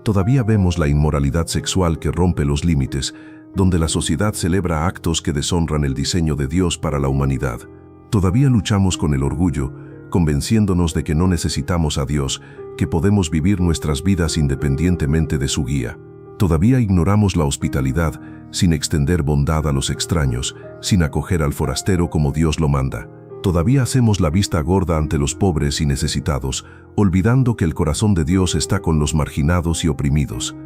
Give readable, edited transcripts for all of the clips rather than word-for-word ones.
Todavía vemos la inmoralidad sexual que rompe los límites, donde la sociedad celebra actos que deshonran el diseño de Dios para la humanidad. Todavía luchamos con el orgullo, convenciéndonos de que no necesitamos a Dios, que podemos vivir nuestras vidas independientemente de su guía. Todavía ignoramos la hospitalidad, sin extender bondad a los extraños, sin acoger al forastero como Dios lo manda. Todavía hacemos la vista gorda ante los pobres y necesitados, olvidando que el corazón de Dios está con los marginados y oprimidos.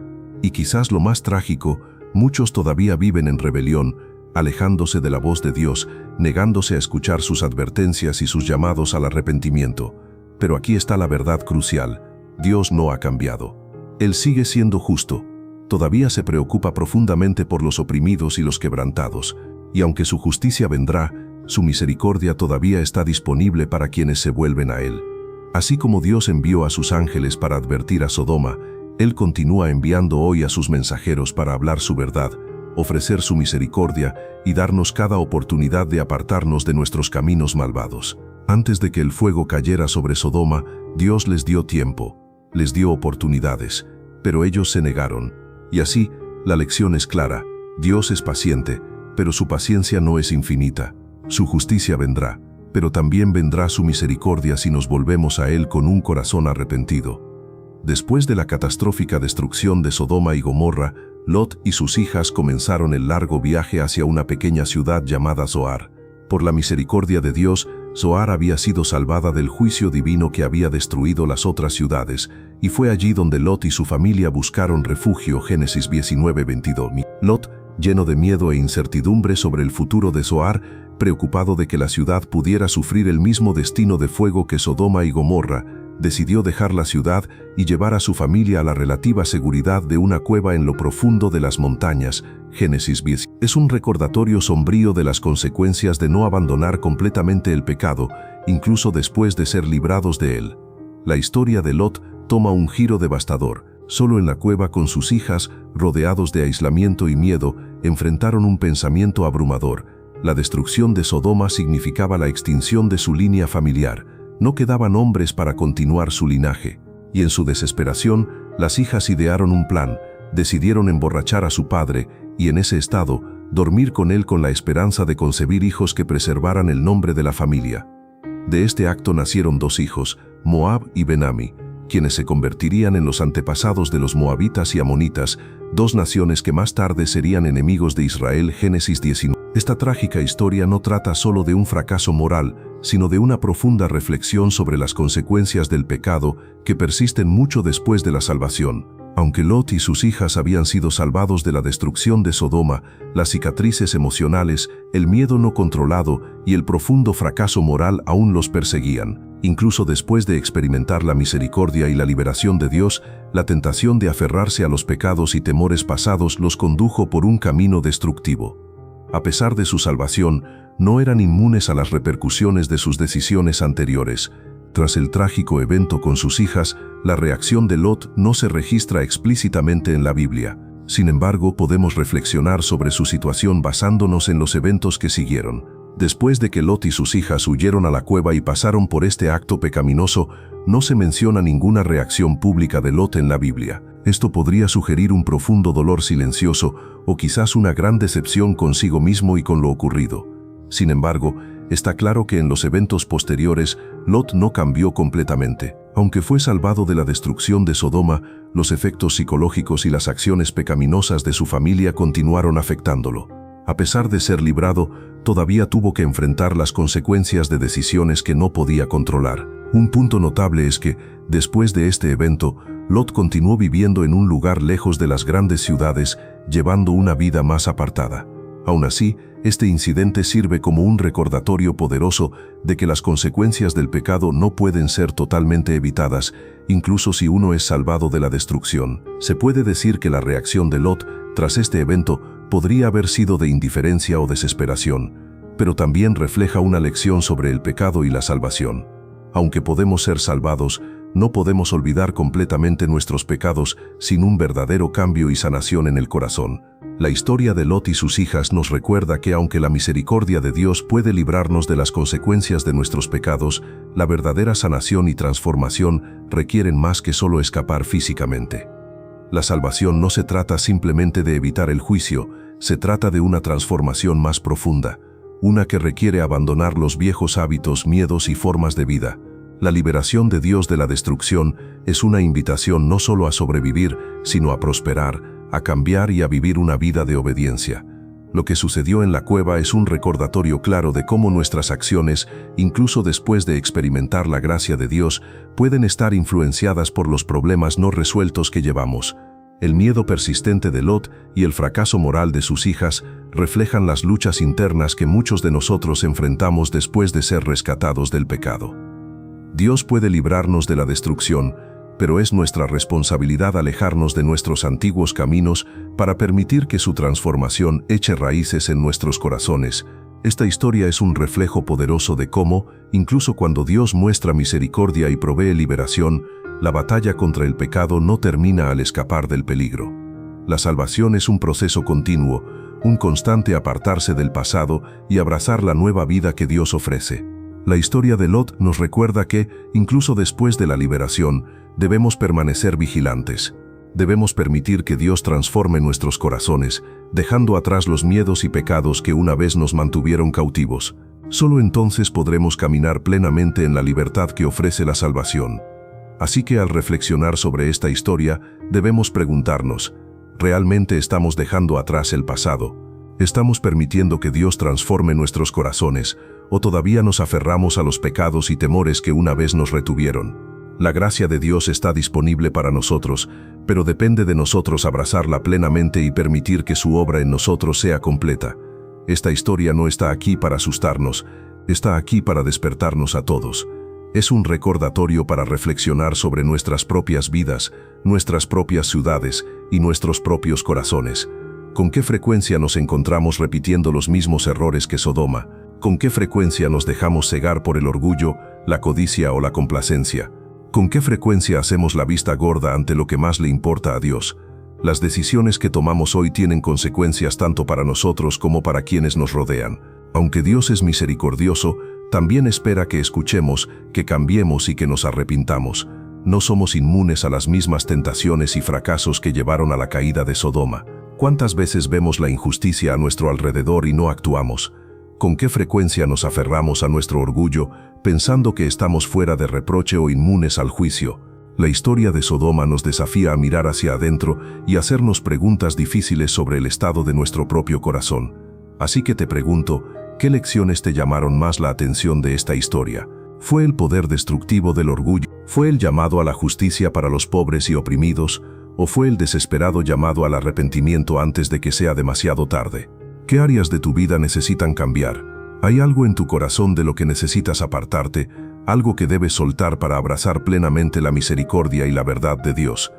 Y quizás lo más trágico, muchos todavía viven en rebelión, alejándose de la voz de Dios, negándose a escuchar sus advertencias y sus llamados al arrepentimiento. Pero aquí está la verdad crucial: Dios no ha cambiado. Él sigue siendo justo. Todavía se preocupa profundamente por los oprimidos y los quebrantados, y aunque su justicia vendrá, su misericordia todavía está disponible para quienes se vuelven a Él. Así como Dios envió a sus ángeles para advertir a Sodoma, Él continúa enviando hoy a sus mensajeros para hablar su verdad, ofrecer su misericordia y darnos cada oportunidad de apartarnos de nuestros caminos malvados. Antes de que el fuego cayera sobre Sodoma, Dios les dio tiempo, les dio oportunidades, pero ellos se negaron. Y así, la lección es clara: Dios es paciente, pero su paciencia no es infinita. Su justicia vendrá, pero también vendrá su misericordia si nos volvemos a Él con un corazón arrepentido. Después de la catastrófica destrucción de Sodoma y Gomorra, Lot y sus hijas comenzaron el largo viaje hacia una pequeña ciudad llamada Zoar. Por la misericordia de Dios, Zoar había sido salvada del juicio divino que había destruido las otras ciudades, y fue allí donde Lot y su familia buscaron refugio. Génesis 19:22. Lot, lleno de miedo e incertidumbre sobre el futuro de Zoar, preocupado de que la ciudad pudiera sufrir el mismo destino de fuego que Sodoma y Gomorra, decidió dejar la ciudad y llevar a su familia a la relativa seguridad de una cueva en lo profundo de las montañas. Génesis 10. Es un recordatorio sombrío de las consecuencias de no abandonar completamente el pecado, incluso después de ser librados de él. La historia de Lot toma un giro devastador. Solo en la cueva con sus hijas, rodeados de aislamiento y miedo, enfrentaron un pensamiento abrumador. La destrucción de Sodoma significaba la extinción de su línea familiar. No quedaban hombres para continuar su linaje. Y en su desesperación, las hijas idearon un plan. Decidieron emborrachar a su padre y, en ese estado, dormir con él con la esperanza de concebir hijos que preservaran el nombre de la familia. De este acto nacieron dos hijos, Moab y Ben-Ami, quienes se convertirían en los antepasados de los moabitas y amonitas, dos naciones que más tarde serían enemigos de Israel. Génesis 19. Esta trágica historia no trata solo de un fracaso moral, sino de una profunda reflexión sobre las consecuencias del pecado que persisten mucho después de la salvación. Aunque Lot y sus hijas habían sido salvados de la destrucción de Sodoma, las cicatrices emocionales, el miedo no controlado y el profundo fracaso moral aún los perseguían. Incluso después de experimentar la misericordia y la liberación de Dios, la tentación de aferrarse a los pecados y temores pasados los condujo por un camino destructivo. A pesar de su salvación, no eran inmunes a las repercusiones de sus decisiones anteriores. Tras el trágico evento con sus hijas, la reacción de Lot no se registra explícitamente en la Biblia. Sin embargo, podemos reflexionar sobre su situación basándonos en los eventos que siguieron. Después de que Lot y sus hijas huyeron a la cueva y pasaron por este acto pecaminoso, no se menciona ninguna reacción pública de Lot en la Biblia. Esto podría sugerir un profundo dolor silencioso o quizás una gran decepción consigo mismo y con lo ocurrido. Sin embargo, está claro que en los eventos posteriores, Lot no cambió completamente. Aunque fue salvado de la destrucción de Sodoma, los efectos psicológicos y las acciones pecaminosas de su familia continuaron afectándolo. A pesar de ser librado, todavía tuvo que enfrentar las consecuencias de decisiones que no podía controlar. Un punto notable es que, después de este evento, Lot continuó viviendo en un lugar lejos de las grandes ciudades, llevando una vida más apartada. Aún así, este incidente sirve como un recordatorio poderoso de que las consecuencias del pecado no pueden ser totalmente evitadas, incluso si uno es salvado de la destrucción. Se puede decir que la reacción de Lot, tras este evento, podría haber sido de indiferencia o desesperación, pero también refleja una lección sobre el pecado y la salvación. Aunque podemos ser salvados, no podemos olvidar completamente nuestros pecados sin un verdadero cambio y sanación en el corazón. La historia de Lot y sus hijas nos recuerda que aunque la misericordia de Dios puede librarnos de las consecuencias de nuestros pecados, la verdadera sanación y transformación requieren más que solo escapar físicamente. La salvación no se trata simplemente de evitar el juicio, se trata de una transformación más profunda, una que requiere abandonar los viejos hábitos, miedos y formas de vida. La liberación de Dios de la destrucción es una invitación no solo a sobrevivir, sino a prosperar, a cambiar y a vivir una vida de obediencia. Lo que sucedió en la cueva es un recordatorio claro de cómo nuestras acciones, incluso después de experimentar la gracia de Dios, pueden estar influenciadas por los problemas no resueltos que llevamos. El miedo persistente de Lot y el fracaso moral de sus hijas reflejan las luchas internas que muchos de nosotros enfrentamos después de ser rescatados del pecado. Dios puede librarnos de la destrucción, pero es nuestra responsabilidad alejarnos de nuestros antiguos caminos para permitir que su transformación eche raíces en nuestros corazones. Esta historia es un reflejo poderoso de cómo, incluso cuando Dios muestra misericordia y provee liberación, la batalla contra el pecado no termina al escapar del peligro. La salvación es un proceso continuo, un constante apartarse del pasado y abrazar la nueva vida que Dios ofrece. La historia de Lot nos recuerda que, incluso después de la liberación, debemos permanecer vigilantes. Debemos permitir que Dios transforme nuestros corazones, dejando atrás los miedos y pecados que una vez nos mantuvieron cautivos. Solo entonces podremos caminar plenamente en la libertad que ofrece la salvación. Así que al reflexionar sobre esta historia, debemos preguntarnos, ¿realmente estamos dejando atrás el pasado? ¿Estamos permitiendo que Dios transforme nuestros corazones, o todavía nos aferramos a los pecados y temores que una vez nos retuvieron? La gracia de Dios está disponible para nosotros, pero depende de nosotros abrazarla plenamente y permitir que su obra en nosotros sea completa. Esta historia no está aquí para asustarnos, está aquí para despertarnos a todos. Es un recordatorio para reflexionar sobre nuestras propias vidas, nuestras propias ciudades y nuestros propios corazones. ¿Con qué frecuencia nos encontramos repitiendo los mismos errores que Sodoma? ¿Con qué frecuencia nos dejamos cegar por el orgullo, la codicia o la complacencia? ¿Con qué frecuencia hacemos la vista gorda ante lo que más le importa a Dios? Las decisiones que tomamos hoy tienen consecuencias tanto para nosotros como para quienes nos rodean. Aunque Dios es misericordioso, también espera que escuchemos, que cambiemos y que nos arrepintamos. No somos inmunes a las mismas tentaciones y fracasos que llevaron a la caída de Sodoma. ¿Cuántas veces vemos la injusticia a nuestro alrededor y no actuamos? ¿Con qué frecuencia nos aferramos a nuestro orgullo, pensando que estamos fuera de reproche o inmunes al juicio? La historia de Sodoma nos desafía a mirar hacia adentro y hacernos preguntas difíciles sobre el estado de nuestro propio corazón. Así que te pregunto, ¿qué lecciones te llamaron más la atención de esta historia? ¿Fue el poder destructivo del orgullo? ¿Fue el llamado a la justicia para los pobres y oprimidos? ¿O fue el desesperado llamado al arrepentimiento antes de que sea demasiado tarde? ¿Qué áreas de tu vida necesitan cambiar? ¿Hay algo en tu corazón de lo que necesitas apartarte, algo que debes soltar para abrazar plenamente la misericordia y la verdad de Dios?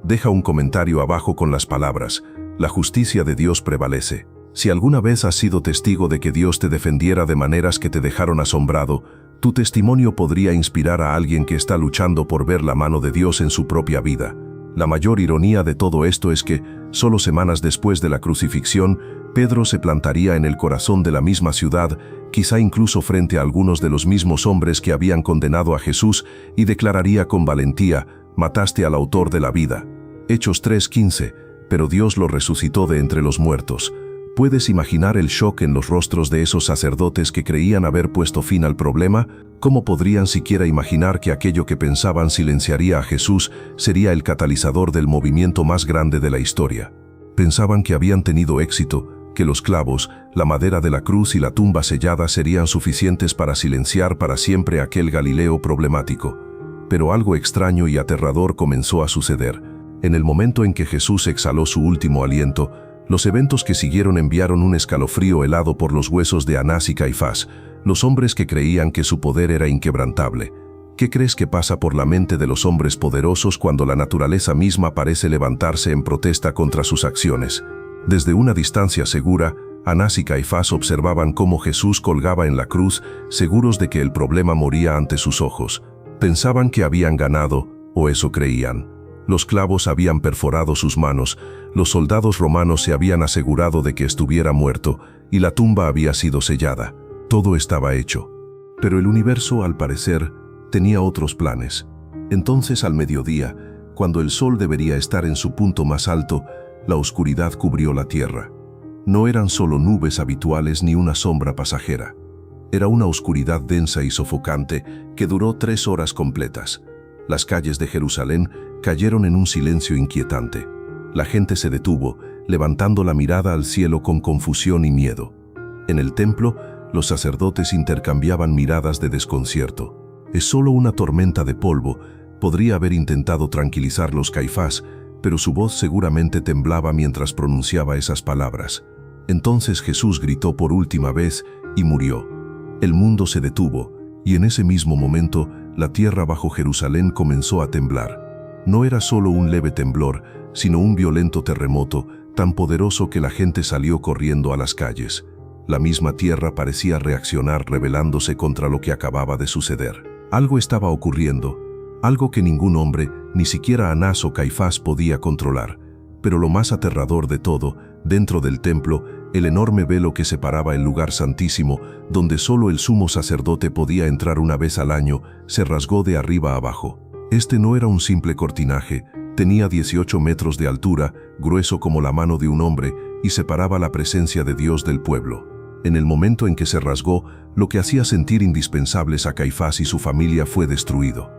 Deja un comentario abajo con las palabras, la justicia de Dios prevalece. Si alguna vez has sido testigo de que Dios te defendiera de maneras que te dejaron asombrado, tu testimonio podría inspirar a alguien que está luchando por ver la mano de Dios en su propia vida. La mayor ironía de todo esto es que, solo semanas después de la crucifixión, Pedro se plantaría en el corazón de la misma ciudad, quizá incluso frente a algunos de los mismos hombres que habían condenado a Jesús, y declararía con valentía, «Mataste al autor de la vida». Hechos 3:15, pero Dios lo resucitó de entre los muertos. ¿Puedes imaginar el shock en los rostros de esos sacerdotes que creían haber puesto fin al problema? ¿Cómo podrían siquiera imaginar que aquello que pensaban silenciaría a Jesús sería el catalizador del movimiento más grande de la historia? Pensaban que habían tenido éxito, que los clavos, la madera de la cruz y la tumba sellada serían suficientes para silenciar para siempre aquel Galileo problemático. Pero algo extraño y aterrador comenzó a suceder. En el momento en que Jesús exhaló su último aliento, los eventos que siguieron enviaron un escalofrío helado por los huesos de Anás y Caifás, los hombres que creían que su poder era inquebrantable. ¿Qué crees que pasa por la mente de los hombres poderosos cuando la naturaleza misma parece levantarse en protesta contra sus acciones? Desde una distancia segura, Anás y Caifás observaban cómo Jesús colgaba en la cruz, seguros de que el problema moría ante sus ojos. Pensaban que habían ganado, o eso creían. Los clavos habían perforado sus manos, los soldados romanos se habían asegurado de que estuviera muerto, y la tumba había sido sellada. Todo estaba hecho. Pero el universo, al parecer, tenía otros planes. Entonces, al mediodía, cuando el sol debería estar en su punto más alto, la oscuridad cubrió la tierra. No eran solo nubes habituales ni una sombra pasajera. Era una oscuridad densa y sofocante que duró 3 horas completas. Las calles de Jerusalén cayeron en un silencio inquietante. La gente se detuvo, levantando la mirada al cielo con confusión y miedo. En el templo, los sacerdotes intercambiaban miradas de desconcierto. «Es solo una tormenta de polvo», podría haber intentado tranquilizarlos Caifás, pero su voz seguramente temblaba mientras pronunciaba esas palabras. Entonces Jesús gritó por última vez y murió. El mundo se detuvo, y en ese mismo momento, la tierra bajo Jerusalén comenzó a temblar. No era solo un leve temblor, sino un violento terremoto, tan poderoso que la gente salió corriendo a las calles. La misma tierra parecía reaccionar rebelándose contra lo que acababa de suceder. Algo estaba ocurriendo, algo que ningún hombre, ni siquiera Anás o Caifás podía controlar. Pero lo más aterrador de todo, dentro del templo, el enorme velo que separaba el lugar santísimo, donde solo el sumo sacerdote podía entrar una vez al año, se rasgó de arriba a abajo. Este no era un simple cortinaje, tenía 18 metros de altura, grueso como la mano de un hombre, y separaba la presencia de Dios del pueblo. En el momento en que se rasgó, lo que hacía sentir indispensables a Caifás y su familia fue destruido.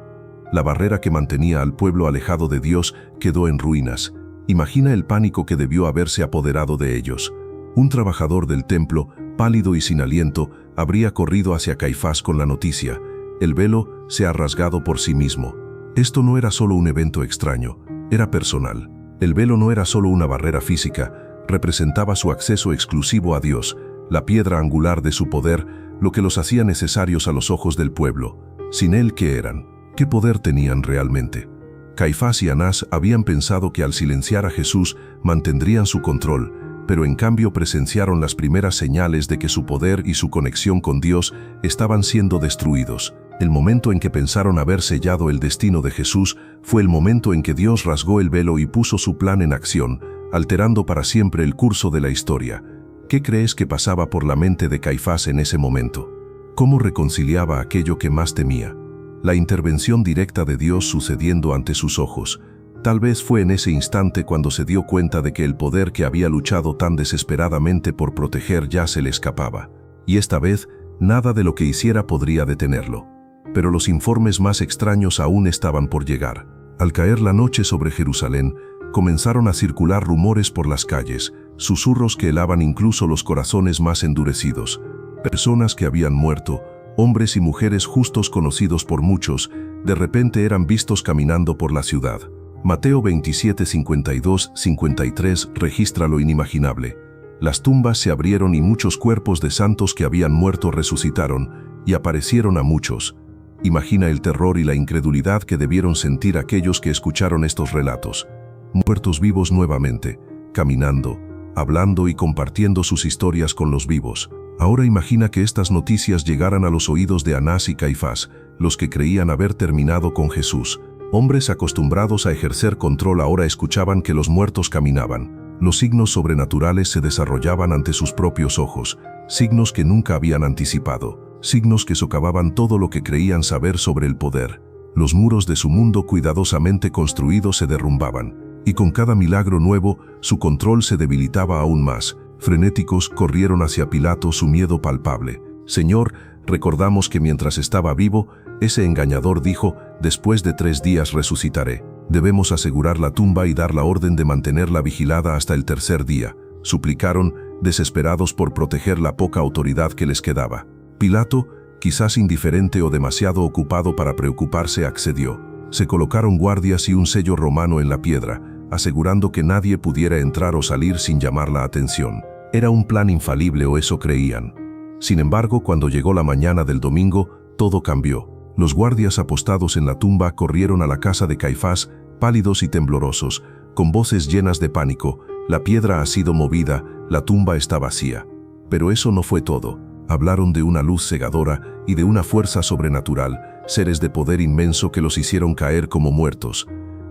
La barrera que mantenía al pueblo alejado de Dios quedó en ruinas. Imagina el pánico que debió haberse apoderado de ellos. Un trabajador del templo, pálido y sin aliento, habría corrido hacia Caifás con la noticia: el velo se ha rasgado por sí mismo. Esto no era solo un evento extraño, era personal. El velo no era solo una barrera física, representaba su acceso exclusivo a Dios, la piedra angular de su poder, lo que los hacía necesarios a los ojos del pueblo. Sin él, ¿qué eran? ¿Qué poder tenían realmente? Caifás y Anás habían pensado que al silenciar a Jesús mantendrían su control, pero en cambio presenciaron las primeras señales de que su poder y su conexión con Dios estaban siendo destruidos. El momento en que pensaron haber sellado el destino de Jesús fue el momento en que Dios rasgó el velo y puso su plan en acción, alterando para siempre el curso de la historia. ¿Qué crees que pasaba por la mente de Caifás en ese momento? ¿Cómo reconciliaba aquello que más temía? La intervención directa de Dios sucediendo ante sus ojos. Tal vez fue en ese instante cuando se dio cuenta de que el poder que había luchado tan desesperadamente por proteger ya se le escapaba. Y esta vez, nada de lo que hiciera podría detenerlo. Pero los informes más extraños aún estaban por llegar. Al caer la noche sobre Jerusalén, comenzaron a circular rumores por las calles, susurros que helaban incluso los corazones más endurecidos. Personas que habían muerto, hombres y mujeres justos conocidos por muchos, de repente eran vistos caminando por la ciudad. Mateo 27, 52, 53 registra lo inimaginable. Las tumbas se abrieron y muchos cuerpos de santos que habían muerto resucitaron y aparecieron a muchos. Imagina el terror y la incredulidad que debieron sentir aquellos que escucharon estos relatos. Muertos vivos nuevamente, caminando, hablando y compartiendo sus historias con los vivos. Ahora imagina que estas noticias llegaran a los oídos de Anás y Caifás, los que creían haber terminado con Jesús. Hombres acostumbrados a ejercer control ahora escuchaban que los muertos caminaban. Los signos sobrenaturales se desarrollaban ante sus propios ojos, signos que nunca habían anticipado, signos que socavaban todo lo que creían saber sobre el poder. Los muros de su mundo cuidadosamente construidos se derrumbaban, y con cada milagro nuevo, su control se debilitaba aún más. Frenéticos corrieron hacia Pilato su miedo palpable. «Señor, recordamos que mientras estaba vivo, ese engañador dijo, después de 3 días resucitaré. Debemos asegurar la tumba y dar la orden de mantenerla vigilada hasta el 3er día», suplicaron, desesperados por proteger la poca autoridad que les quedaba. Pilato, quizás indiferente o demasiado ocupado para preocuparse, accedió. Se colocaron guardias y un sello romano en la piedra, asegurando que nadie pudiera entrar o salir sin llamar la atención. Era un plan infalible, o eso creían. Sin embargo, cuando llegó la mañana del domingo, todo cambió. Los guardias apostados en la tumba corrieron a la casa de Caifás, pálidos y temblorosos, con voces llenas de pánico. «La piedra ha sido movida, la tumba está vacía». Pero eso no fue todo. Hablaron de una luz cegadora y de una fuerza sobrenatural, seres de poder inmenso que los hicieron caer como muertos.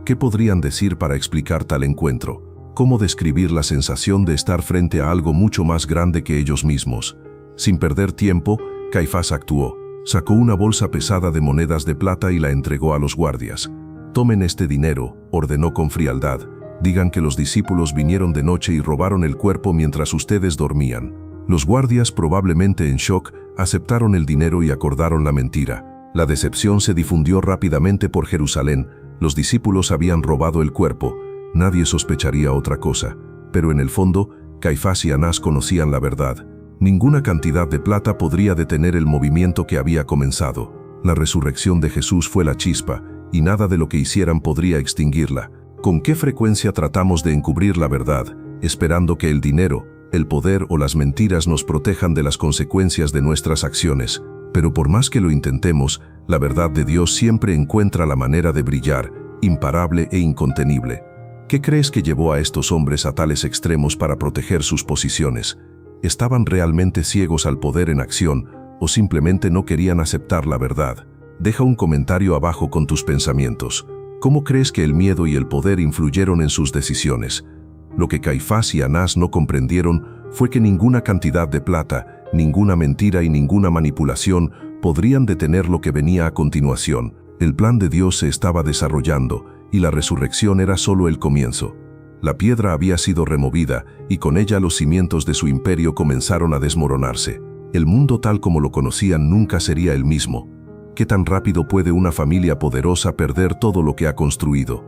¿Qué podrían decir para explicar tal encuentro? ¿Cómo describir la sensación de estar frente a algo mucho más grande que ellos mismos? Sin perder tiempo, Caifás actuó. Sacó una bolsa pesada de monedas de plata y la entregó a los guardias. «Tomen este dinero», ordenó con frialdad. «Digan que los discípulos vinieron de noche y robaron el cuerpo mientras ustedes dormían». Los guardias, probablemente en shock, aceptaron el dinero y acordaron la mentira. La decepción se difundió rápidamente por Jerusalén. Los discípulos habían robado el cuerpo. Nadie sospecharía otra cosa. Pero en el fondo, Caifás y Anás conocían la verdad. Ninguna cantidad de plata podría detener el movimiento que había comenzado. La resurrección de Jesús fue la chispa, y nada de lo que hicieran podría extinguirla. ¿Con qué frecuencia tratamos de encubrir la verdad, esperando que el dinero, el poder o las mentiras nos protejan de las consecuencias de nuestras acciones? Pero por más que lo intentemos, la verdad de Dios siempre encuentra la manera de brillar, imparable e incontenible. ¿Qué crees que llevó a estos hombres a tales extremos para proteger sus posiciones? ¿Estaban realmente ciegos al poder en acción o simplemente no querían aceptar la verdad? Deja un comentario abajo con tus pensamientos. ¿Cómo crees que el miedo y el poder influyeron en sus decisiones? Lo que Caifás y Anás no comprendieron fue que ninguna cantidad de plata, ninguna mentira y ninguna manipulación podrían detener lo que venía a continuación. El plan de Dios se estaba desarrollando y la resurrección era solo el comienzo. La piedra había sido removida y con ella los cimientos de su imperio comenzaron a desmoronarse. El mundo tal como lo conocían nunca sería el mismo. ¿Qué tan rápido puede una familia poderosa perder todo lo que ha construido?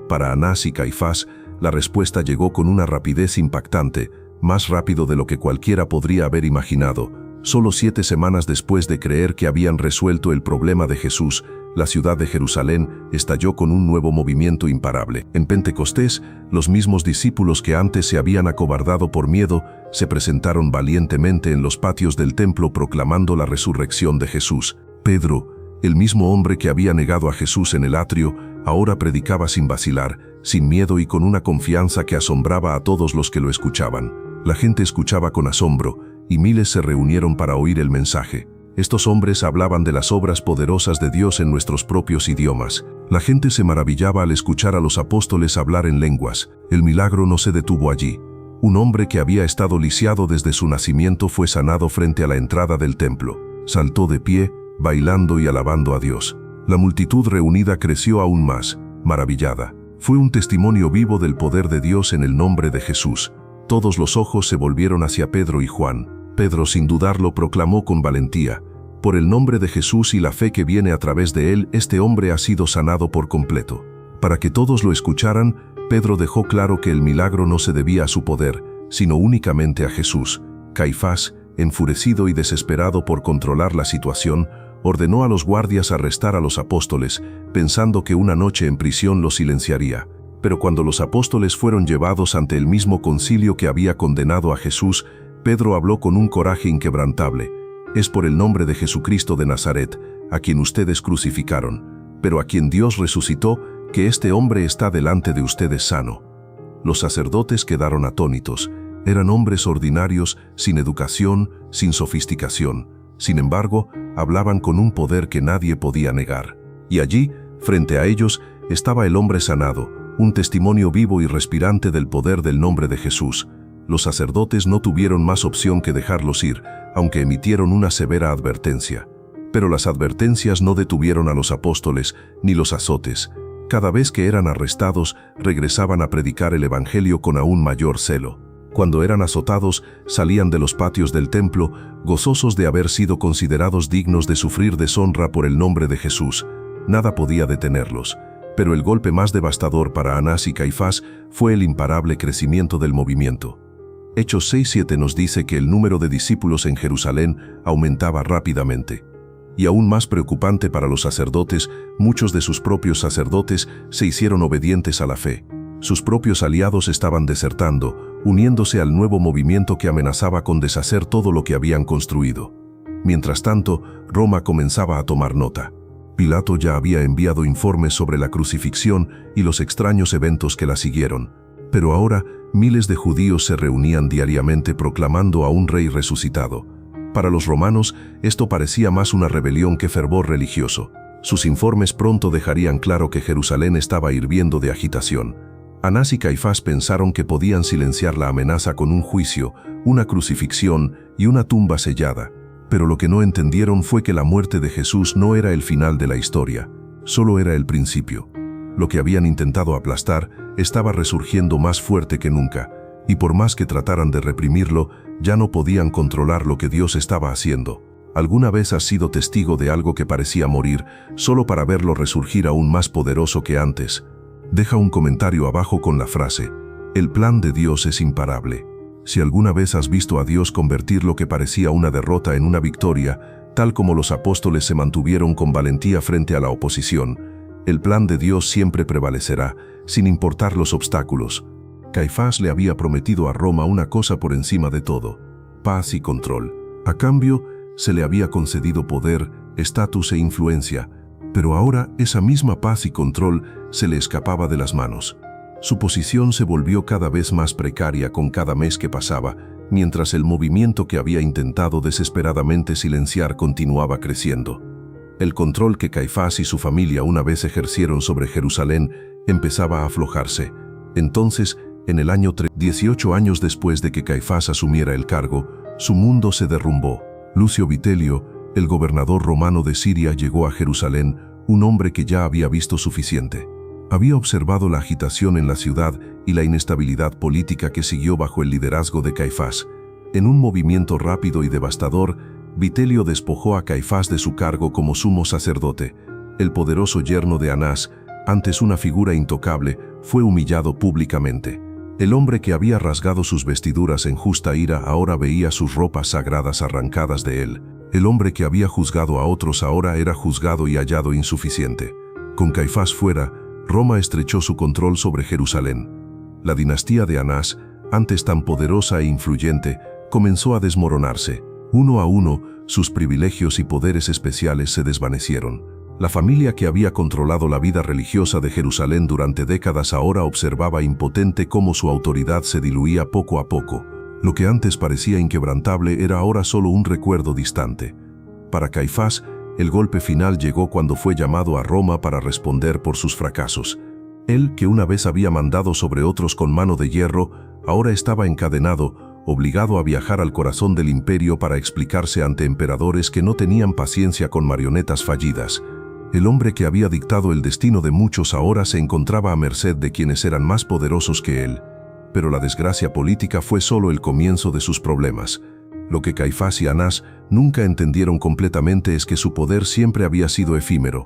Para Anás y Caifás, la respuesta llegó con una rapidez impactante, más rápido de lo que cualquiera podría haber imaginado. Solo 7 semanas después de creer que habían resuelto el problema de Jesús, la ciudad de Jerusalén estalló con un nuevo movimiento imparable. En Pentecostés, los mismos discípulos que antes se habían acobardado por miedo, se presentaron valientemente en los patios del templo proclamando la resurrección de Jesús. Pedro, el mismo hombre que había negado a Jesús en el atrio, ahora predicaba sin vacilar, sin miedo y con una confianza que asombraba a todos los que lo escuchaban. La gente escuchaba con asombro, y miles se reunieron para oír el mensaje. Estos hombres hablaban de las obras poderosas de Dios en nuestros propios idiomas. La gente se maravillaba al escuchar a los apóstoles hablar en lenguas. El milagro no se detuvo allí. Un hombre que había estado lisiado desde su nacimiento fue sanado frente a la entrada del templo. Saltó de pie, bailando y alabando a Dios. La multitud reunida creció aún más, maravillada. Fue un testimonio vivo del poder de Dios en el nombre de Jesús. Todos los ojos se volvieron hacia Pedro y Juan. Pedro, sin dudarlo, proclamó con valentía: «Por el nombre de Jesús y la fe que viene a través de él, este hombre ha sido sanado por completo». Para que todos lo escucharan, Pedro dejó claro que el milagro no se debía a su poder, sino únicamente a Jesús. Caifás, enfurecido y desesperado por controlar la situación, ordenó a los guardias arrestar a los apóstoles, pensando que una noche en prisión los silenciaría. Pero cuando los apóstoles fueron llevados ante el mismo concilio que había condenado a Jesús, Pedro habló con un coraje inquebrantable: «Es por el nombre de Jesucristo de Nazaret, a quien ustedes crucificaron, pero a quien Dios resucitó, que este hombre está delante de ustedes sano». Los sacerdotes quedaron atónitos. Eran hombres ordinarios, sin educación, sin sofisticación. Sin embargo, hablaban con un poder que nadie podía negar. Y allí, frente a ellos, estaba el hombre sanado, un testimonio vivo y respirante del poder del nombre de Jesús. Los sacerdotes no tuvieron más opción que dejarlos ir, aunque emitieron una severa advertencia. Pero las advertencias no detuvieron a los apóstoles, ni los azotes. Cada vez que eran arrestados, regresaban a predicar el evangelio con aún mayor celo. Cuando eran azotados, salían de los patios del templo, gozosos de haber sido considerados dignos de sufrir deshonra por el nombre de Jesús. Nada podía detenerlos. Pero el golpe más devastador para Anás y Caifás fue el imparable crecimiento del movimiento. Hechos 6:7 nos dice que el número de discípulos en Jerusalén aumentaba rápidamente. Y aún más preocupante para los sacerdotes, muchos de sus propios sacerdotes se hicieron obedientes a la fe. Sus propios aliados estaban desertando, uniéndose al nuevo movimiento que amenazaba con deshacer todo lo que habían construido. Mientras tanto, Roma comenzaba a tomar nota. Pilato ya había enviado informes sobre la crucifixión y los extraños eventos que la siguieron. Pero ahora, miles de judíos se reunían diariamente proclamando a un rey resucitado. Para los romanos, esto parecía más una rebelión que fervor religioso. Sus informes pronto dejarían claro que Jerusalén estaba hirviendo de agitación. Anás y Caifás pensaron que podían silenciar la amenaza con un juicio, una crucifixión y una tumba sellada. Pero lo que no entendieron fue que la muerte de Jesús no era el final de la historia, solo era el principio. Lo que habían intentado aplastar estaba resurgiendo más fuerte que nunca, y por más que trataran de reprimirlo, ya no podían controlar lo que Dios estaba haciendo. ¿Alguna vez has sido testigo de algo que parecía morir, solo para verlo resurgir aún más poderoso que antes? Deja un comentario abajo con la frase: el plan de Dios es imparable. Si alguna vez has visto a Dios convertir lo que parecía una derrota en una victoria, tal como los apóstoles se mantuvieron con valentía frente a la oposición, el plan de Dios siempre prevalecerá, sin importar los obstáculos. Caifás le había prometido a Roma una cosa por encima de todo: paz y control. A cambio, se le había concedido poder, estatus e influencia, pero ahora esa misma paz y control se le escapaba de las manos. Su posición se volvió cada vez más precaria con cada mes que pasaba, mientras el movimiento que había intentado desesperadamente silenciar continuaba creciendo. El control que Caifás y su familia una vez ejercieron sobre Jerusalén empezaba a aflojarse. Entonces, en el año 18 años después de que Caifás asumiera el cargo, su mundo se derrumbó. Lucio Vitelio, el gobernador romano de Siria, llegó a Jerusalén, un hombre que ya había visto suficiente. Había observado la agitación en la ciudad y la inestabilidad política que siguió bajo el liderazgo de Caifás. En un movimiento rápido y devastador, Vitelio despojó a Caifás de su cargo como sumo sacerdote. El poderoso yerno de Anás, antes una figura intocable, fue humillado públicamente. El hombre que había rasgado sus vestiduras en justa ira ahora veía sus ropas sagradas arrancadas de él. El hombre que había juzgado a otros ahora era juzgado y hallado insuficiente. Con Caifás fuera, Roma estrechó su control sobre Jerusalén. La dinastía de Anás, antes tan poderosa e influyente, comenzó a desmoronarse. Uno a uno, sus privilegios y poderes especiales se desvanecieron. La familia que había controlado la vida religiosa de Jerusalén durante décadas ahora observaba impotente cómo su autoridad se diluía poco a poco. Lo que antes parecía inquebrantable era ahora solo un recuerdo distante. Para Caifás, el golpe final llegó cuando fue llamado a Roma para responder por sus fracasos. Él, que una vez había mandado sobre otros con mano de hierro, ahora estaba encadenado, obligado a viajar al corazón del imperio para explicarse ante emperadores que no tenían paciencia con marionetas fallidas. El hombre que había dictado el destino de muchos ahora se encontraba a merced de quienes eran más poderosos que él. Pero la desgracia política fue solo el comienzo de sus problemas. Lo que Caifás y Anás nunca entendieron completamente es que su poder siempre había sido efímero.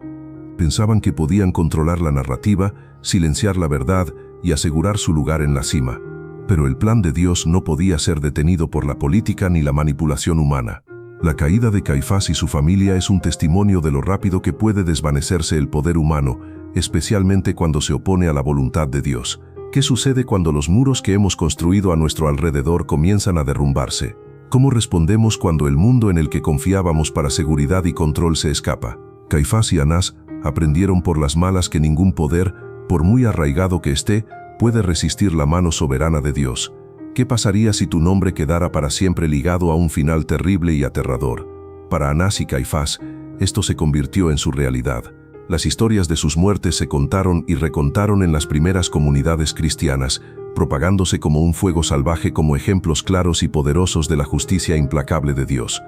Pensaban que podían controlar la narrativa, silenciar la verdad y asegurar su lugar en la cima. Pero el plan de Dios no podía ser detenido por la política ni la manipulación humana. La caída de Caifás y su familia es un testimonio de lo rápido que puede desvanecerse el poder humano, especialmente cuando se opone a la voluntad de Dios. ¿Qué sucede cuando los muros que hemos construido a nuestro alrededor comienzan a derrumbarse? ¿Cómo respondemos cuando el mundo en el que confiábamos para seguridad y control se escapa? Caifás y Anás aprendieron por las malas que ningún poder, por muy arraigado que esté, puede resistir la mano soberana de Dios. ¿Qué pasaría si tu nombre quedara para siempre ligado a un final terrible y aterrador? Para Anás y Caifás, esto se convirtió en su realidad. Las historias de sus muertes se contaron y recontaron en las primeras comunidades cristianas, propagándose como un fuego salvaje como ejemplos claros y poderosos de la justicia implacable de Dios.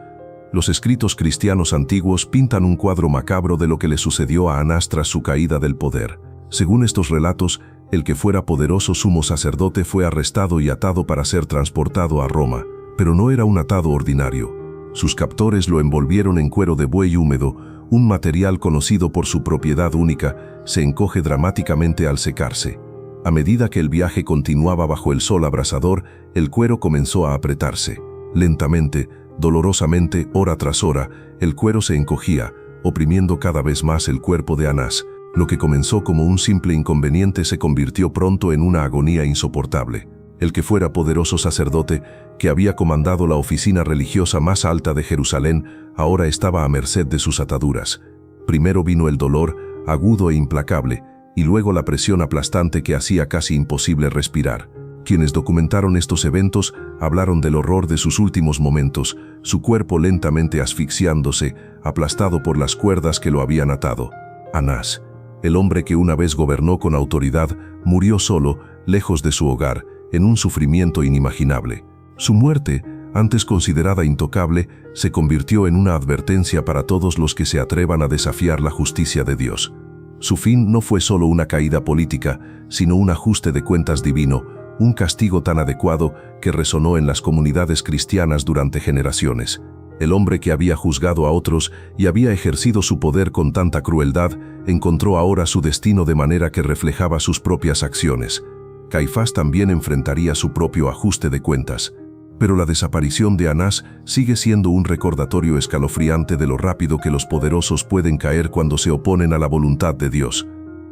Los escritos cristianos antiguos pintan un cuadro macabro de lo que le sucedió a Anás tras su caída del poder. Según estos relatos, el que fuera poderoso sumo sacerdote fue arrestado y atado para ser transportado a Roma, pero no era un atado ordinario. Sus captores lo envolvieron en cuero de buey húmedo, un material conocido por su propiedad única, se encoge dramáticamente al secarse. A medida que el viaje continuaba bajo el sol abrasador, el cuero comenzó a apretarse. Lentamente, dolorosamente, hora tras hora, el cuero se encogía, oprimiendo cada vez más el cuerpo de Anás. Lo que comenzó como un simple inconveniente se convirtió pronto en una agonía insoportable. El que fuera poderoso sacerdote, que había comandado la oficina religiosa más alta de Jerusalén, ahora estaba a merced de sus ataduras. Primero vino el dolor, agudo e implacable, y luego la presión aplastante que hacía casi imposible respirar. Quienes documentaron estos eventos hablaron del horror de sus últimos momentos, su cuerpo lentamente asfixiándose, aplastado por las cuerdas que lo habían atado. Anás, el hombre que una vez gobernó con autoridad, murió solo, lejos de su hogar, en un sufrimiento inimaginable. Su muerte, antes considerada intocable, se convirtió en una advertencia para todos los que se atrevan a desafiar la justicia de Dios. Su fin no fue solo una caída política, sino un ajuste de cuentas divino, un castigo tan adecuado que resonó en las comunidades cristianas durante generaciones. El hombre que había juzgado a otros y había ejercido su poder con tanta crueldad, encontró ahora su destino de manera que reflejaba sus propias acciones. Caifás también enfrentaría su propio ajuste de cuentas. Pero la desaparición de Anás sigue siendo un recordatorio escalofriante de lo rápido que los poderosos pueden caer cuando se oponen a la voluntad de Dios.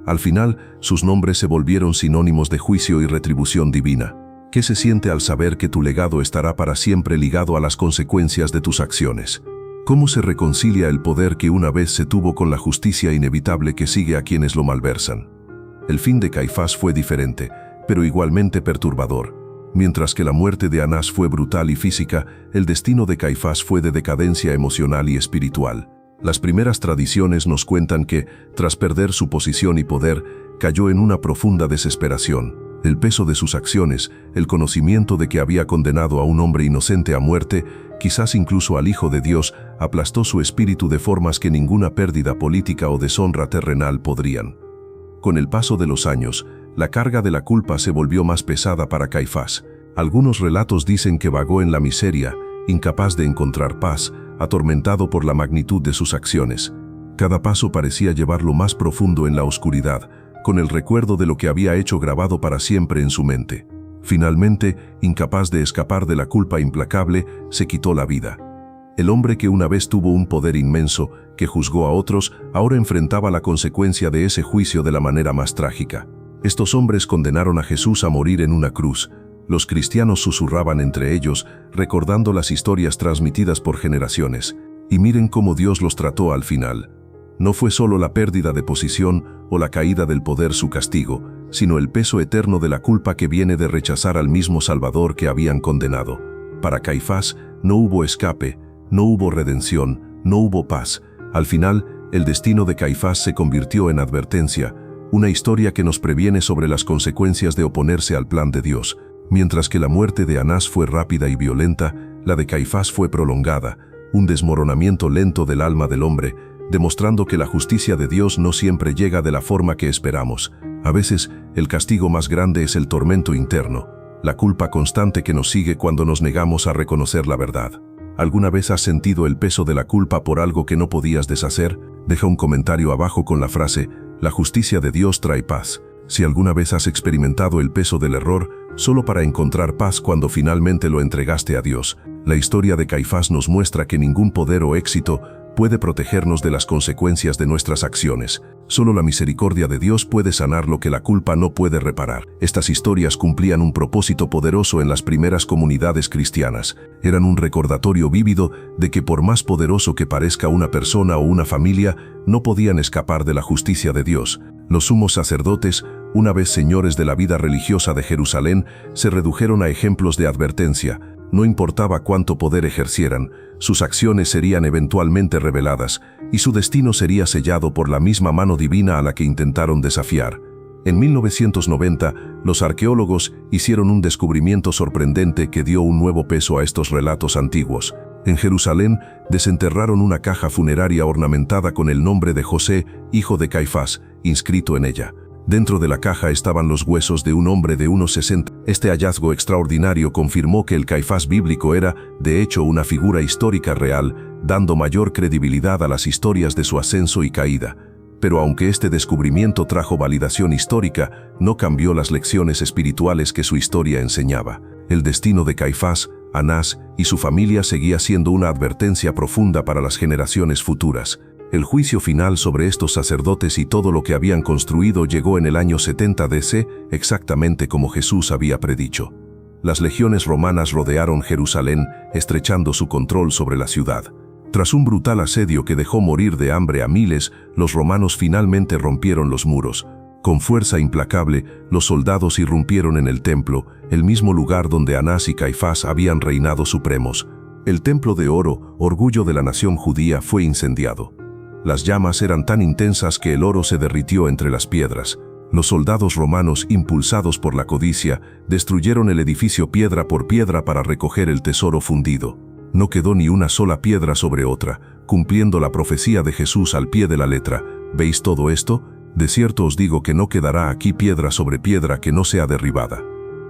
Al final, sus nombres se volvieron sinónimos de juicio y retribución divina. ¿Qué se siente al saber que tu legado estará para siempre ligado a las consecuencias de tus acciones? ¿Cómo se reconcilia el poder que una vez se tuvo con la justicia inevitable que sigue a quienes lo malversan? El fin de Caifás fue diferente, pero igualmente perturbador. Mientras que la muerte de Anás fue brutal y física, el destino de Caifás fue de decadencia emocional y espiritual. Las primeras tradiciones nos cuentan que, tras perder su posición y poder, cayó en una profunda desesperación. El peso de sus acciones, el conocimiento de que había condenado a un hombre inocente a muerte, quizás incluso al Hijo de Dios, aplastó su espíritu de formas que ninguna pérdida política o deshonra terrenal podrían. Con el paso de los años, la carga de la culpa se volvió más pesada para Caifás. Algunos relatos dicen que vagó en la miseria, incapaz de encontrar paz, atormentado por la magnitud de sus acciones. Cada paso parecía llevarlo más profundo en la oscuridad, con el recuerdo de lo que había hecho grabado para siempre en su mente. Finalmente, incapaz de escapar de la culpa implacable, se quitó la vida. El hombre que una vez tuvo un poder inmenso, que juzgó a otros, ahora enfrentaba la consecuencia de ese juicio de la manera más trágica. Estos hombres condenaron a Jesús a morir en una cruz. Los cristianos susurraban entre ellos, recordando las historias transmitidas por generaciones. Y miren cómo Dios los trató al final. No fue solo la pérdida de posición o la caída del poder su castigo, sino el peso eterno de la culpa que viene de rechazar al mismo Salvador que habían condenado. Para Caifás no hubo escape, no hubo redención, no hubo paz. Al final, el destino de Caifás se convirtió en advertencia, una historia que nos previene sobre las consecuencias de oponerse al plan de Dios. Mientras que la muerte de Anás fue rápida y violenta, la de Caifás fue prolongada, un desmoronamiento lento del alma del hombre, demostrando que la justicia de Dios no siempre llega de la forma que esperamos. A veces, el castigo más grande es el tormento interno, la culpa constante que nos sigue cuando nos negamos a reconocer la verdad. ¿Alguna vez has sentido el peso de la culpa por algo que no podías deshacer? Deja un comentario abajo con la frase, la justicia de Dios trae paz. Si alguna vez has experimentado el peso del error, solo para encontrar paz cuando finalmente lo entregaste a Dios, la historia de Caifás nos muestra que ningún poder o éxito puede protegernos de las consecuencias de nuestras acciones. Solo la misericordia de Dios puede sanar lo que la culpa no puede reparar. Estas historias cumplían un propósito poderoso en las primeras comunidades cristianas. Eran un recordatorio vívido de que por más poderoso que parezca una persona o una familia, no podían escapar de la justicia de Dios. Los sumos sacerdotes, una vez señores de la vida religiosa de Jerusalén, se redujeron a ejemplos de advertencia. No importaba cuánto poder ejercieran, sus acciones serían eventualmente reveladas, y su destino sería sellado por la misma mano divina a la que intentaron desafiar. En 1990, los arqueólogos hicieron un descubrimiento sorprendente que dio un nuevo peso a estos relatos antiguos. En Jerusalén, desenterraron una caja funeraria ornamentada con el nombre de José, hijo de Caifás, inscrito en ella. Dentro de la caja estaban los huesos de un hombre de unos 60. Este hallazgo extraordinario confirmó que el Caifás bíblico era, de hecho, una figura histórica real, dando mayor credibilidad a las historias de su ascenso y caída. Pero aunque este descubrimiento trajo validación histórica, no cambió las lecciones espirituales que su historia enseñaba. El destino de Caifás, Anás y su familia seguía siendo una advertencia profunda para las generaciones futuras. El juicio final sobre estos sacerdotes y todo lo que habían construido llegó en el año 70 DC, exactamente como Jesús había predicho. Las legiones romanas rodearon Jerusalén, estrechando su control sobre la ciudad. Tras un brutal asedio que dejó morir de hambre a miles, los romanos finalmente rompieron los muros. Con fuerza implacable, los soldados irrumpieron en el templo, el mismo lugar donde Anás y Caifás habían reinado supremos. El templo de oro, orgullo de la nación judía, fue incendiado. Las llamas eran tan intensas que el oro se derritió entre las piedras. Los soldados romanos, impulsados por la codicia, destruyeron el edificio piedra por piedra para recoger el tesoro fundido. No quedó ni una sola piedra sobre otra, cumpliendo la profecía de Jesús al pie de la letra. ¿Veis todo esto? De cierto os digo que no quedará aquí piedra sobre piedra que no sea derribada.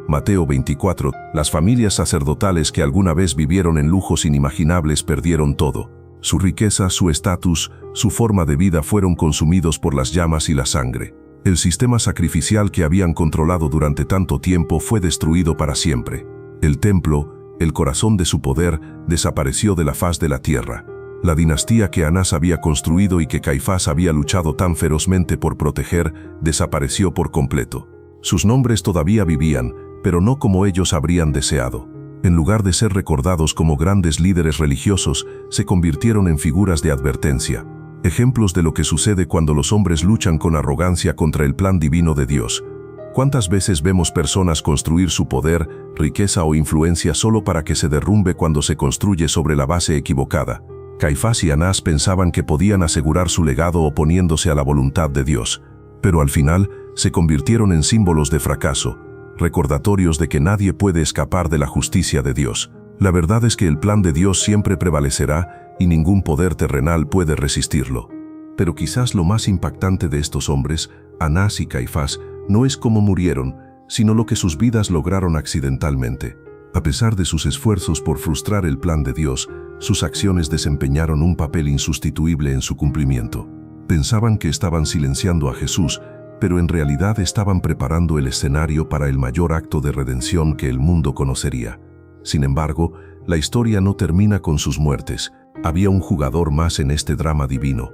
Mateo 24. Las familias sacerdotales que alguna vez vivieron en lujos inimaginables perdieron todo. Su riqueza, su estatus, su forma de vida fueron consumidos por las llamas y la sangre. El sistema sacrificial que habían controlado durante tanto tiempo fue destruido para siempre. El templo, el corazón de su poder, desapareció de la faz de la tierra. La dinastía que Anás había construido y que Caifás había luchado tan ferozmente por proteger, desapareció por completo. Sus nombres todavía vivían, pero no como ellos habrían deseado. En lugar de ser recordados como grandes líderes religiosos, se convirtieron en figuras de advertencia. Ejemplos de lo que sucede cuando los hombres luchan con arrogancia contra el plan divino de Dios. ¿Cuántas veces vemos personas construir su poder, riqueza o influencia solo para que se derrumbe cuando se construye sobre la base equivocada? Caifás y Anás pensaban que podían asegurar su legado oponiéndose a la voluntad de Dios, pero al final se convirtieron en símbolos de fracaso, recordatorios de que nadie puede escapar de la justicia de Dios. La verdad es que el plan de Dios siempre prevalecerá y ningún poder terrenal puede resistirlo. Pero quizás lo más impactante de estos hombres, Anás y Caifás, no es cómo murieron, sino lo que sus vidas lograron accidentalmente. A pesar de sus esfuerzos por frustrar el plan de Dios, sus acciones desempeñaron un papel insustituible en su cumplimiento. Pensaban que estaban silenciando a Jesús, pero en realidad estaban preparando el escenario para el mayor acto de redención que el mundo conocería. Sin embargo, la historia no termina con sus muertes. Había un jugador más en este drama divino: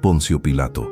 Poncio Pilato,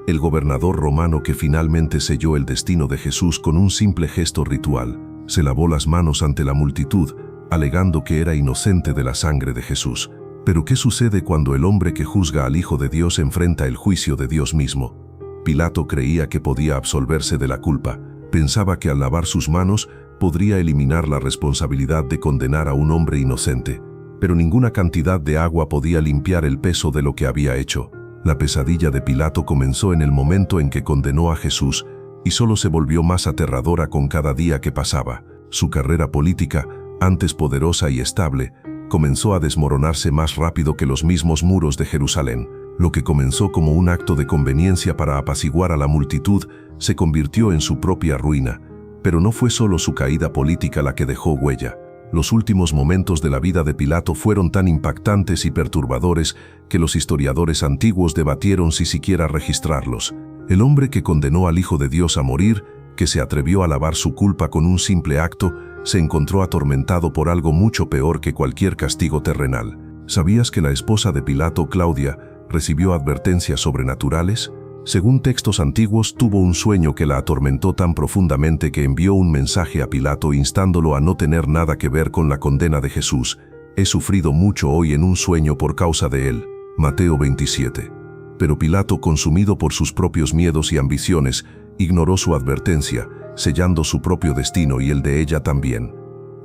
el gobernador romano que finalmente selló el destino de Jesús con un simple gesto ritual. Se lavó las manos ante la multitud, alegando que era inocente de la sangre de Jesús. Pero ¿qué sucede cuando el hombre que juzga al Hijo de Dios enfrenta el juicio de Dios mismo? Pilato creía que podía absolverse de la culpa. Pensaba que al lavar sus manos podría eliminar la responsabilidad de condenar a un hombre inocente. Pero ninguna cantidad de agua podía limpiar el peso de lo que había hecho. La pesadilla de Pilato comenzó en el momento en que condenó a Jesús y solo se volvió más aterradora con cada día que pasaba. Su carrera política, antes poderosa y estable, comenzó a desmoronarse más rápido que los mismos muros de Jerusalén. Lo que comenzó como un acto de conveniencia para apaciguar a la multitud se convirtió en su propia ruina. Pero no fue solo su caída política la que dejó huella. Los últimos momentos de la vida de Pilato fueron tan impactantes y perturbadores que los historiadores antiguos debatieron si siquiera registrarlos. El hombre que condenó al Hijo de Dios a morir, que se atrevió a lavar su culpa con un simple acto, se encontró atormentado por algo mucho peor que cualquier castigo terrenal. ¿Sabías que la esposa de Pilato, Claudia, recibió advertencias sobrenaturales? Según textos antiguos, tuvo un sueño que la atormentó tan profundamente que envió un mensaje a Pilato instándolo a no tener nada que ver con la condena de Jesús. He sufrido mucho hoy en un sueño por causa de él. Mateo 27. Pero Pilato, consumido por sus propios miedos y ambiciones, ignoró su advertencia, sellando su propio destino y el de ella también.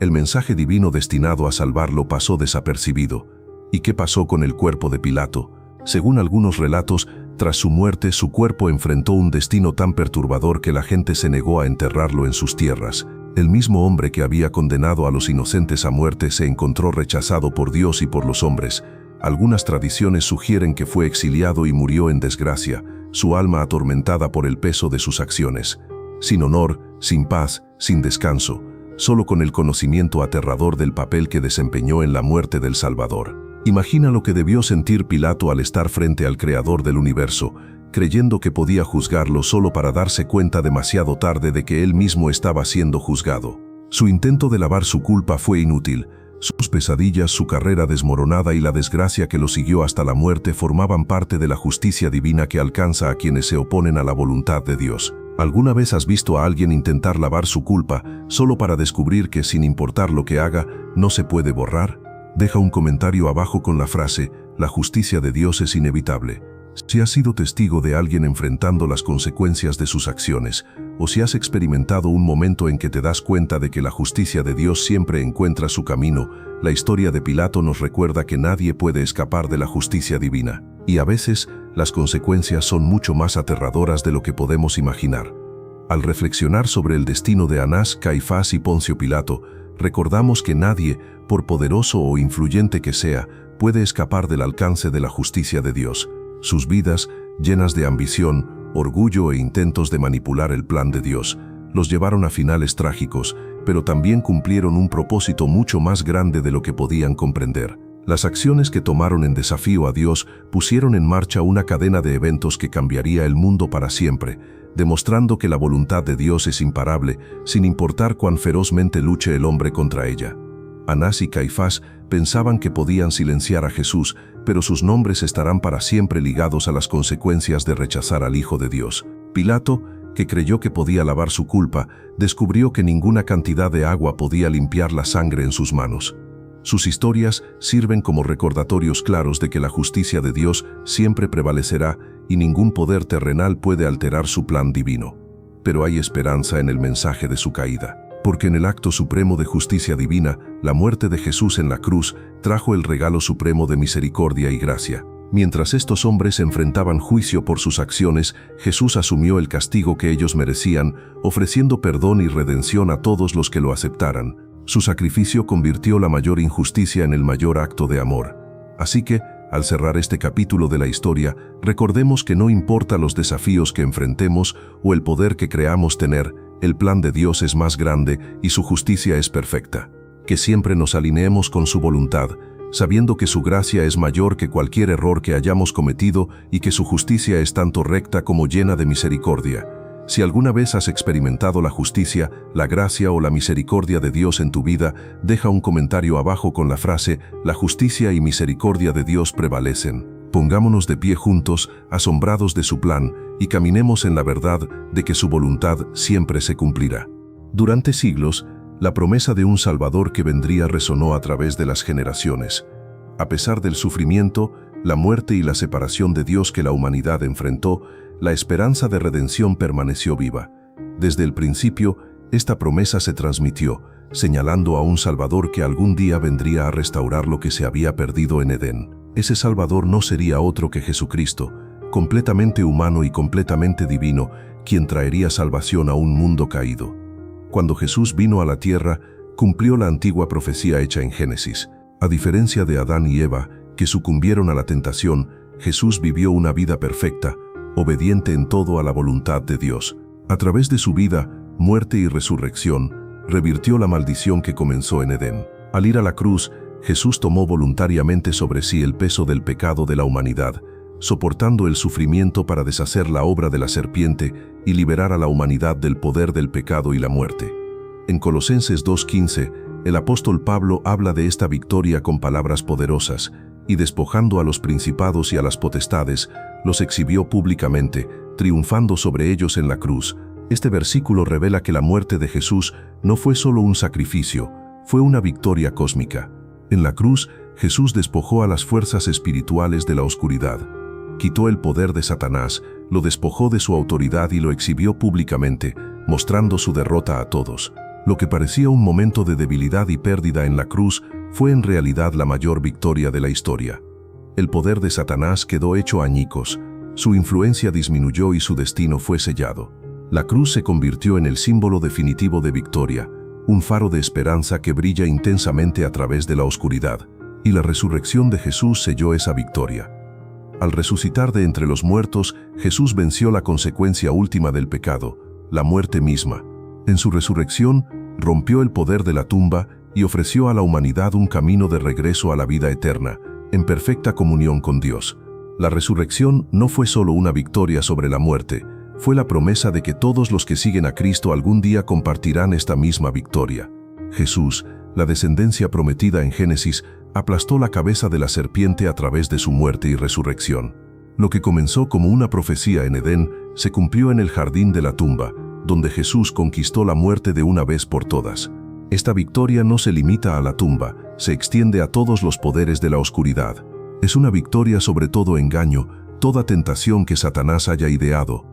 El mensaje divino destinado a salvarlo pasó desapercibido. ¿Y qué pasó con el cuerpo de Pilato? Según algunos relatos, tras su muerte, su cuerpo enfrentó un destino tan perturbador que la gente se negó a enterrarlo en sus tierras. El mismo hombre que había condenado a los inocentes a muerte se encontró rechazado por Dios y por los hombres. Algunas tradiciones sugieren que fue exiliado y murió en desgracia, su alma atormentada por el peso de sus acciones. Sin honor, sin paz, sin descanso, solo con el conocimiento aterrador del papel que desempeñó en la muerte del Salvador. Imagina lo que debió sentir Pilato al estar frente al Creador del universo, creyendo que podía juzgarlo solo para darse cuenta demasiado tarde de que él mismo estaba siendo juzgado. Su intento de lavar su culpa fue inútil. Sus pesadillas, su carrera desmoronada y la desgracia que lo siguió hasta la muerte formaban parte de la justicia divina que alcanza a quienes se oponen a la voluntad de Dios. ¿Alguna vez has visto a alguien intentar lavar su culpa solo para descubrir que, sin importar lo que haga, no se puede borrar? Deja un comentario abajo con la frase: la justicia de Dios es inevitable. Si has sido testigo de alguien enfrentando las consecuencias de sus acciones, o si has experimentado un momento en que te das cuenta de que la justicia de Dios siempre encuentra su camino, la historia de Pilato nos recuerda que nadie puede escapar de la justicia divina. Y a veces, las consecuencias son mucho más aterradoras de lo que podemos imaginar. Al reflexionar sobre el destino de Anás, Caifás y Poncio Pilato, recordamos que nadie, por poderoso o influyente que sea, puede escapar del alcance de la justicia de Dios. Sus vidas, llenas de ambición, orgullo e intentos de manipular el plan de Dios los llevaron a finales trágicos, pero también cumplieron un propósito mucho más grande de lo que podían comprender. Las acciones que tomaron en desafío a Dios pusieron en marcha una cadena de eventos que cambiaría el mundo para siempre, demostrando que la voluntad de Dios es imparable, sin importar cuán ferozmente luche el hombre contra ella. Anás y Caifás pensaban que podían silenciar a Jesús, pero sus nombres estarán para siempre ligados a las consecuencias de rechazar al Hijo de Dios. Pilato, que creyó que podía lavar su culpa, descubrió que ninguna cantidad de agua podía limpiar la sangre en sus manos. Sus historias sirven como recordatorios claros de que la justicia de Dios siempre prevalecerá y ningún poder terrenal puede alterar su plan divino. Pero hay esperanza en el mensaje de su caída, porque en el acto supremo de justicia divina, la muerte de Jesús en la cruz trajo el regalo supremo de misericordia y gracia. Mientras estos hombres enfrentaban juicio por sus acciones, Jesús asumió el castigo que ellos merecían, ofreciendo perdón y redención a todos los que lo aceptaran. Su sacrificio convirtió la mayor injusticia en el mayor acto de amor. Así que, al cerrar este capítulo de la historia, recordemos que no importa los desafíos que enfrentemos o el poder que creamos tener, el plan de Dios es más grande y su justicia es perfecta. Que siempre nos alineemos con su voluntad, sabiendo que su gracia es mayor que cualquier error que hayamos cometido y que su justicia es tanto recta como llena de misericordia. Si alguna vez has experimentado la justicia, la gracia o la misericordia de Dios en tu vida, deja un comentario abajo con la frase «La justicia y misericordia de Dios prevalecen». Pongámonos de pie juntos, asombrados de su plan, y caminemos en la verdad de que su voluntad siempre se cumplirá. Durante siglos, la promesa de un Salvador que vendría resonó a través de las generaciones. A pesar del sufrimiento, la muerte y la separación de Dios que la humanidad enfrentó, la esperanza de redención permaneció viva. Desde el principio, esta promesa se transmitió, señalando a un Salvador que algún día vendría a restaurar lo que se había perdido en Edén. Ese Salvador no sería otro que Jesucristo, completamente humano y completamente divino, quien traería salvación a un mundo caído. Cuando Jesús vino a la tierra, cumplió la antigua profecía hecha en Génesis. A diferencia de Adán y Eva, que sucumbieron a la tentación, Jesús vivió una vida perfecta, obediente en todo a la voluntad de Dios. A través de su vida, muerte y resurrección, revirtió la maldición que comenzó en Edén. Al ir a la cruz, Jesús tomó voluntariamente sobre sí el peso del pecado de la humanidad, soportando el sufrimiento para deshacer la obra de la serpiente y liberar a la humanidad del poder del pecado y la muerte. En Colosenses 2:15, el apóstol Pablo habla de esta victoria con palabras poderosas, y despojando a los principados y a las potestades, los exhibió públicamente, triunfando sobre ellos en la cruz. Este versículo revela que la muerte de Jesús no fue solo un sacrificio, fue una victoria cósmica. En la cruz, Jesús despojó a las fuerzas espirituales de la oscuridad. Quitó el poder de Satanás, lo despojó de su autoridad y lo exhibió públicamente, mostrando su derrota a todos. Lo que parecía un momento de debilidad y pérdida en la cruz fue en realidad la mayor victoria de la historia. El poder de Satanás quedó hecho añicos, su influencia disminuyó y su destino fue sellado. La cruz se convirtió en el símbolo definitivo de victoria, un faro de esperanza que brilla intensamente a través de la oscuridad, y la resurrección de Jesús selló esa victoria. Al resucitar de entre los muertos, Jesús venció la consecuencia última del pecado, la muerte misma. En su resurrección, rompió el poder de la tumba y ofreció a la humanidad un camino de regreso a la vida eterna, en perfecta comunión con Dios. La resurrección no fue solo una victoria sobre la muerte, fue la promesa de que todos los que siguen a Cristo algún día compartirán esta misma victoria. Jesús, la descendencia prometida en Génesis, aplastó la cabeza de la serpiente a través de su muerte y resurrección. Lo que comenzó como una profecía en Edén, se cumplió en el jardín de la tumba, donde Jesús conquistó la muerte de una vez por todas. Esta victoria no se limita a la tumba, se extiende a todos los poderes de la oscuridad. Es una victoria sobre todo engaño, toda tentación que Satanás haya ideado.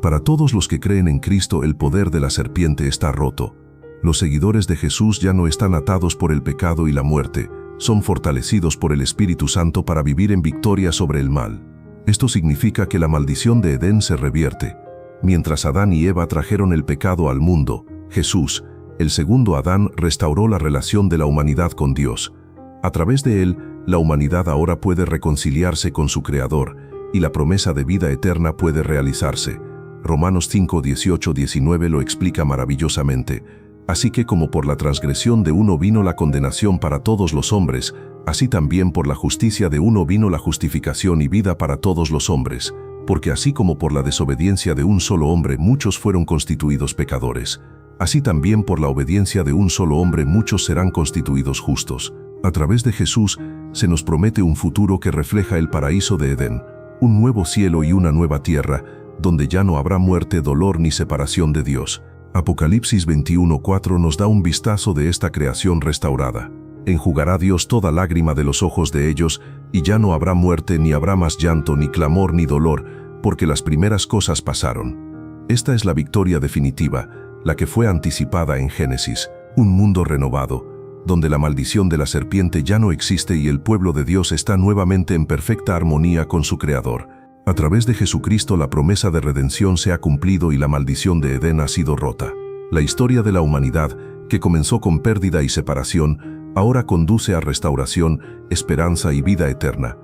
Para todos los que creen en Cristo, el poder de la serpiente está roto. Los seguidores de Jesús ya no están atados por el pecado y la muerte, son fortalecidos por el Espíritu Santo para vivir en victoria sobre el mal. Esto significa que la maldición de Edén se revierte. Mientras Adán y Eva trajeron el pecado al mundo, Jesús, el segundo Adán, restauró la relación de la humanidad con Dios. A través de él, la humanidad ahora puede reconciliarse con su Creador, y la promesa de vida eterna puede realizarse. Romanos 5, 18, 19 lo explica maravillosamente. Así que como por la transgresión de uno vino la condenación para todos los hombres, así también por la justicia de uno vino la justificación y vida para todos los hombres. Porque así como por la desobediencia de un solo hombre muchos fueron constituidos pecadores, así también por la obediencia de un solo hombre muchos serán constituidos justos. A través de Jesús se nos promete un futuro que refleja el paraíso de Edén, un nuevo cielo y una nueva tierra, donde ya no habrá muerte, dolor ni separación de Dios. Apocalipsis 21:4 nos da un vistazo de esta creación restaurada. Enjugará Dios toda lágrima de los ojos de ellos, y ya no habrá muerte, ni habrá más llanto, ni clamor, ni dolor, porque las primeras cosas pasaron. Esta es la victoria definitiva, la que fue anticipada en Génesis, un mundo renovado, donde la maldición de la serpiente ya no existe y el pueblo de Dios está nuevamente en perfecta armonía con su Creador. A través de Jesucristo la promesa de redención se ha cumplido y la maldición de Edén ha sido rota. La historia de la humanidad, que comenzó con pérdida y separación, ahora conduce a restauración, esperanza y vida eterna.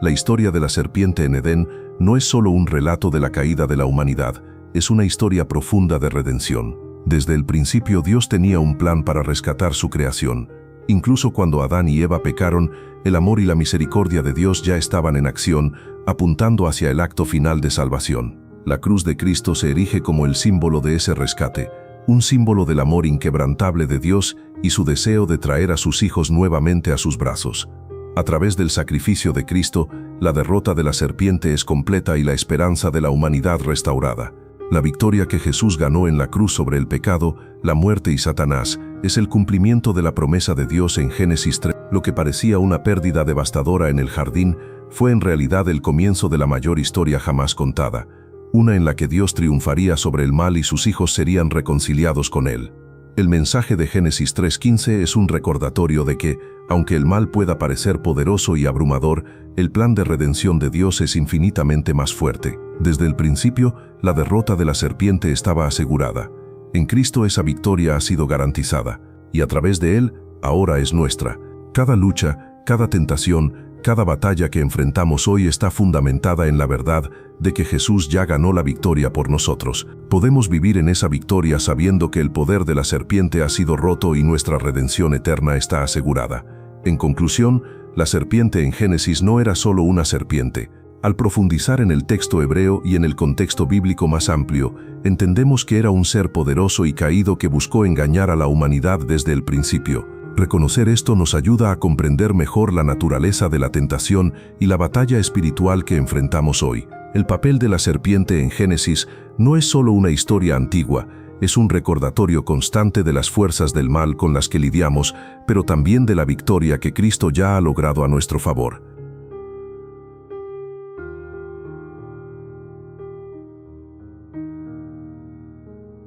La historia de la serpiente en Edén no es solo un relato de la caída de la humanidad, es una historia profunda de redención. Desde el principio Dios tenía un plan para rescatar su creación. Incluso cuando Adán y Eva pecaron, el amor y la misericordia de Dios ya estaban en acción, apuntando hacia el acto final de salvación. La cruz de Cristo se erige como el símbolo de ese rescate, un símbolo del amor inquebrantable de Dios y su deseo de traer a sus hijos nuevamente a sus brazos. A través del sacrificio de Cristo, la derrota de la serpiente es completa y la esperanza de la humanidad restaurada. La victoria que Jesús ganó en la cruz sobre el pecado, la muerte y Satanás, es el cumplimiento de la promesa de Dios en Génesis 3. Lo que parecía una pérdida devastadora en el jardín fue en realidad el comienzo de la mayor historia jamás contada, una en la que Dios triunfaría sobre el mal y sus hijos serían reconciliados con él. El mensaje de Génesis 3:15 es un recordatorio de que, aunque el mal pueda parecer poderoso y abrumador, el plan de redención de Dios es infinitamente más fuerte. Desde el principio, la derrota de la serpiente estaba asegurada. En Cristo esa victoria ha sido garantizada, y a través de Él, ahora es nuestra. Cada lucha, cada tentación, cada batalla que enfrentamos hoy está fundamentada en la verdad de que Jesús ya ganó la victoria por nosotros. Podemos vivir en esa victoria sabiendo que el poder de la serpiente ha sido roto y nuestra redención eterna está asegurada. En conclusión, la serpiente en Génesis no era solo una serpiente. Al profundizar en el texto hebreo y en el contexto bíblico más amplio, entendemos que era un ser poderoso y caído que buscó engañar a la humanidad desde el principio. Reconocer esto nos ayuda a comprender mejor la naturaleza de la tentación y la batalla espiritual que enfrentamos hoy. El papel de la serpiente en Génesis no es solo una historia antigua, es un recordatorio constante de las fuerzas del mal con las que lidiamos, pero también de la victoria que Cristo ya ha logrado a nuestro favor.